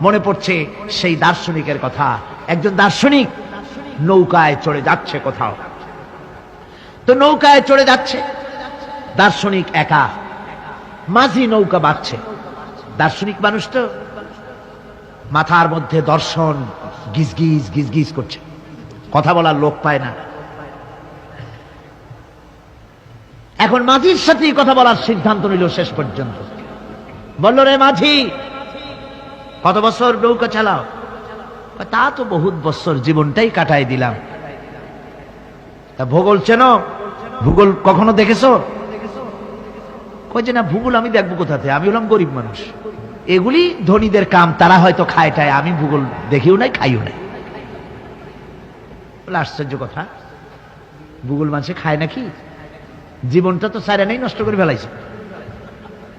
মনে পড়ছে সেই দার্শনিকের কথা। একজন দার্শনিক নৌকায় চড়ে যাচ্ছে কোথাও, তো নৌকায় চড়ে যাচ্ছে দার্শনিক একা, মাঝি নৌকা বাঁধছে। দার্শনিক মানুষ তো, মাথার মধ্যে দর্শন গিজগিজ গিজগিজ করছে, কথা বলার লোক পায় না। এখন মাঝির সাথেই কথা বলার সিদ্ধান্ত নিল। শেষ পর্যন্ত বলল, রে মাঝি, কত বছর নৌকা চালাও? তা তো বহুত বছর, জীবনটাই কাটাই দিলাম। তা ভূগোল চেনো? ভূগোল কখনো দেখেছো? কই যে না, ভূগোল আমি দেখবো কোথাতে, আমি হলাম গরিব মানুষ, এগুলি ধনীদের কাম, তারা হয়তো খায় টায়, আমি ভূগোল দেখিও নাই খাইও নাই। বলে আশ্চর্য কথা, ভূগোল মানুষে খায় নাকি? জীবনটা তো সারা নেই, নষ্ট করে ফেলাইছে।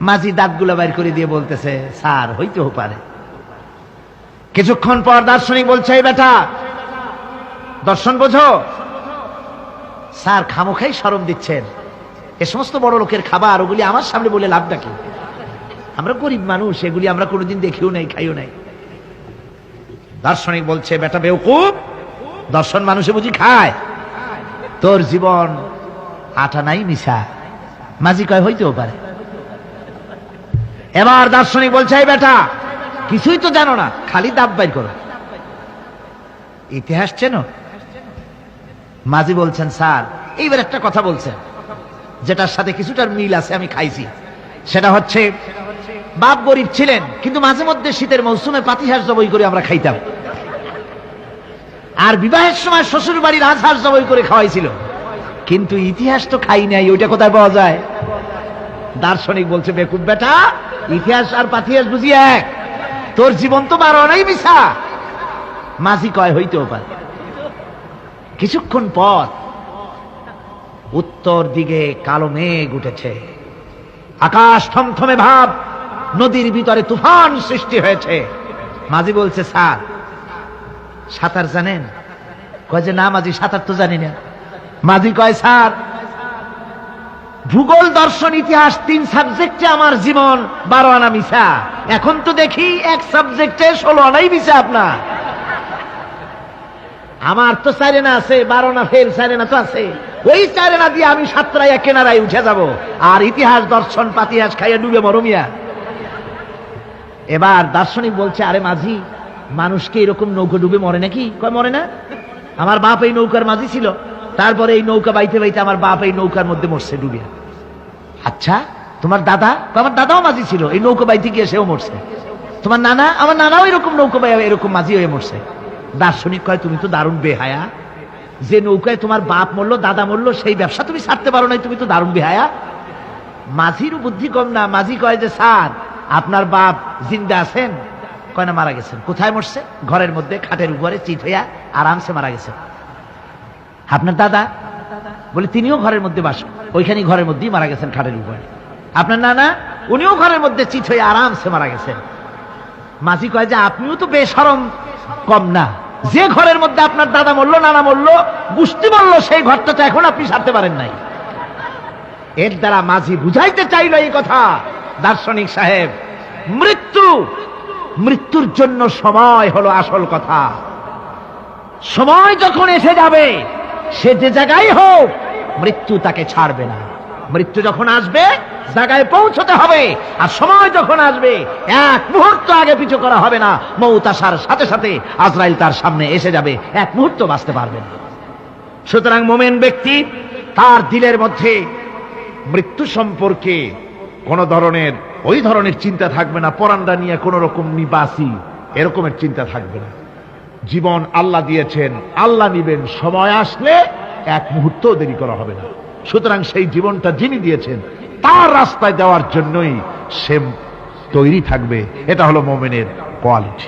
মাঝি দাঁতগুলা বাইর করে দিয়ে বলতেছে, স্যার হইতেও পারে। কিছুক্ষণ পর দার্শনিক বলছে, এই বেটা, দর্শন বোঝো? স্যার খামোখাই শরম দিচ্ছেন, এ সমস্ত বড় লোকের খাবার, ওগুলি আমার সামনে বলে লাভটা কি? আমরা গরিব মানুষ, এগুলি আমরা কোনোদিন দেখিও নাই খাইও নাই। দার্শনিক বলছে, বেটা বেওকুফ, দর্শন মানুষে বুঝি খায়? তোর জীবন আটা নাই মিশা। মাঝি কয়, হইতেও পারে। এবার দার্শনিক বলছে, এই বেটা, কিছুই তো জানো না, খালি দাব বাইর করো, ইতিহাস চেনো? মাঝি বলছেন, স্যার এইবার একটা কথা বলছেন যেটার সাথে কিছুটার মিল আছে, আমি খাইছি। সেটা হচ্ছে, বাপ গরিব ছিলেন, কিন্তু মাঝে মধ্যে শীতের মৌসুমে পাতিহাঁস জবাই করে আমরা খাইতাম, আর বিবাহের সময় শ্বশুর বাড়ির রাজহাঁস জবাই করে খাওয়াইছিল, কিন্তু ইতিহাস তো খাই নাই, ওইটা কোথায় পাওয়া যায়? দার্শনিক বলছে, বেকুব বেটা, ইতিহাস আর পাতিহাঁস বুঝি এক? তোর জীবন তো বারো নাই মিশা। মাঝি কয়, হইতেও পারে। কিছুক্ষণ পর উত্তর দিকে কালো মেঘ উঠেছে, আকাশ থমথমে ভাব, নদীর ভিতরে তুফান সৃষ্টি হয়েছে। মাঝি বলছে, স্যার সাঁতার জানেন? কয় যে না মাঝি, সাঁতার তো জানি না। মাঝি কয়, স্যার ভূগোল দর্শন ইতিহাস 3 সাবজেক্টে আমার জীবন 12 আনা মিশা, এখন তো দেখি এক সাবজেক্টে 16 আনাই মিশা আপনার। আমার তো 4 আনা আছে, 12 আনা ফেল, 4 আনা তো আছে, ওই 4 আনা দিয়ে আমি সাতরাইয়া কেনারায় উঠে যাব, আর ইতিহাস দর্শন পাতিহাস খাইয়া ডুবে মরমিয়া। এবার দার্শনিক বলছে, আরে মাঝি, মানুষকে এরকম নৌকা ডুবে মরে নাকি? কয় মরে না, আমার বাপ এই নৌকার মাঝি ছিল, তারপরে এই নৌকা বাইতে বাইতে আমার বাপ এই নৌকার মধ্যে মরছে ডুবে। আচ্ছা, তোমার দাদা? আমার দাদাও মাঝি ছিল, এই নৌকা বাইতে গিয়ে সেও মরছে। তোমার নানা? আমার নানাও এরকম নৌকা বাই এরকম মাঝি হয়ে মরছে। দার্শনিক কয়, তুমি তো দারুণ বেহায়া, যে নৌকায় তোমার বাপ মরলো, দাদা মরলো, সেই ব্যবসা তুমি ছাড়তে পারো নাই, তুমি তো দারুণ বেহায়া। মাঝির বুদ্ধি কম না। মাঝি কয় যে, স্যার আপনার বাপ জিন্দা আছেন? কয় না, মারা গেছেন। কোথায় মরছে? ঘরের মধ্যে খাটের উপরে চিত হইয়া আরামসে মারা গেছেন। আপনার দাদা? বলে তিনিও ঘরের মধ্যে বাস, ওইখানে ঘরের মধ্যেই মারা গেছেন, খাটের উপরে। আপনার নানা? উনিও ঘরের মধ্যে চিত হয়ে আরামসে মারা গেছেন। মাঝি কয় যে, আপনিও তো বেশরম কম না, যে ঘরের মধ্যে আপনার দাদা মরলো, নানা মরলো, গুষ্টি মরলো, সেই ঘরটা তো এখন আপনি সারতে পারেন নাই। এর দ্বারা মাঝি বুঝাইতে চাইল এই কথা, দার্শনিক সাহেব, মৃত্যুর জন্য সময় হলো আসল কথা। সময় যখন এসে যাবে, সে যে জায়গায় হোক, মৃত্যু তাকে ছাড়বে না। মৃত্যু যখন আসবে, জায়গায় পৌঁছতে হবে, আর সময় যখন আসবে, এক মুহূর্ত আগে পিছু করা হবে না। মউত আসার সাথে সাথে আজরাইল তার সামনে এসে যাবে, এক মুহূর্ত বাঁচতে পারবে না। সুতরাং মোমেন ব্যক্তি, তার দিলের মধ্যে মৃত্যু সম্পর্কে কোন ধরনের ওই ধরনের চিন্তা থাকবে না, পরান্ডা নিয়ে কোন রকম নিবাসী এরকমের চিন্তা থাকবে না। জীবন আল্লাহ দিয়েছেন, আল্লাহ নিবেন, সময় আসলে এক মুহূর্ত দেরি করা হবে না। সুতরাং সেই জীবনটা যিনি দিয়েছেন, তার রাস্তায় দেওয়ার জন্যই সে তৈরি থাকবে। এটা হলো মোমেনের কোয়ালিটি।